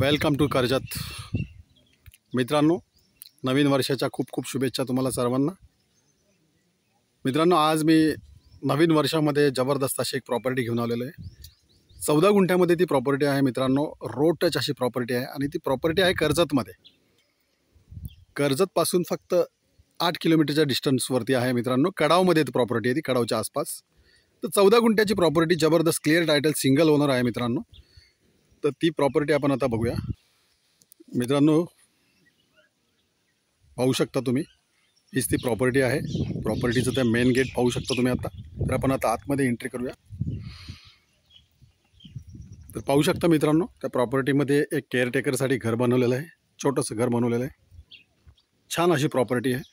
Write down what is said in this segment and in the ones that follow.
Welcome to Karjat. मित्रांनो, नवीन वर्षाच्या खूप खूप शुभेच्छा तुम्हाला सर्वांना. मित्रांनो, आज मी नवीन वर्षामध्ये जबरदस्त अशी एक प्रॉपर्टी घेऊन आलेलो आहे. 14 गुंठ्यामध्ये ती प्रॉपर्टी आहे मित्रांनो. रोड टच अशी प्रॉपर्टी आहे आणि ती प्रॉपर्टी आहे कर्जतमध्ये. कर्जतपासून फक्त 8 किलोमीटरच्या डिस्टन्सवरती आहे मित्रांनो. कडावमध्ये ती प्रॉपर्टी आहे, ती कडावच्या आसपास. तर 14 गुंठ्याची प्रॉपर्टी, जबरदस्त क्लिअर टायटल, सिंगल ओनर आहे मित्रांनो. तर ती प्रॉपर्टी आपण आता बघूया. मित्रांनो, पाहू शकता तुम्ही, हीच ती प्रॉपर्टी आहे. प्रॉपर्टीचं त्या मेन गेट पाहू शकता तुम्ही. आता तर आपण आता आतमध्ये एंट्री करूया. तर पाहू शकता मित्रांनो, त्या प्रॉपर्टीमध्ये एक केअरटेकरसाठी घर बनवलेलं आहे. छोटंसं घर बनवलेलं आहे. छान अशी प्रॉपर्टी आहे.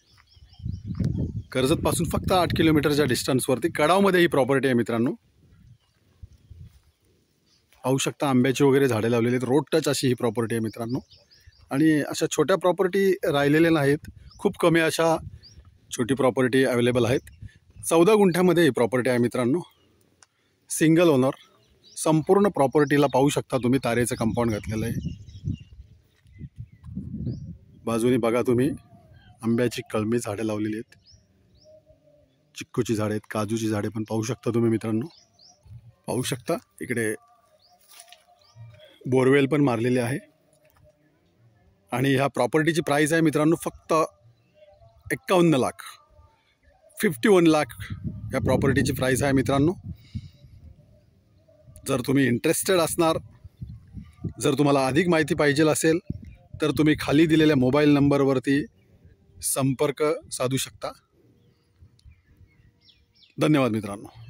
कर्जतपासून फक्त 8 किलोमीटरच्या डिस्टन्सवरती कडावमध्ये ही प्रॉपर्टी आहे मित्रांनो. पाहू शकता, आंब्याची वगैरे झाडे लावलेली आहेत. रोड टच अशी ही प्रॉपर्टी आहे मित्रांनो. आणि अशा छोट्या प्रॉपर्टी राहिलेल्या नाहीत. खूप कमी अशा छोटी प्रॉपर्टी अवेलेबल आहेत. 14 गुंठ्यामध्ये ही प्रॉपर्टी आहे मित्रांनो. Single owner. संपूर्ण प्रॉपर्टीला पाहू शकता तुम्ही, तारेचं कंपाऊंड घातलेलं आहे. बाजूने बघा तुम्ही, आंब्याची कलमी झाडे लावलेली आहेत. चिक्कूची झाडे आहेत, काजूची झाडे पण पाहू शकता तुम्ही मित्रांनो. पाहू शकता इकडे बोरवेल पण मारलेली आहे. आणि ह्या प्रॉपर्टीची प्राईस आहे मित्रांनो फक्त 51 लाख, 51 लाख या प्रॉपर्टीची प्राईस आहे मित्रांनो. जर तुम्ही इंटरेस्टेड असणार, जर तुम्हाला अधिक माहिती पाहिजे असेल, तर तुम्ही खाली दिलेल्या मोबाईल नंबरवरती संपर्क साधू शकता. धन्यवाद मित्रांनो.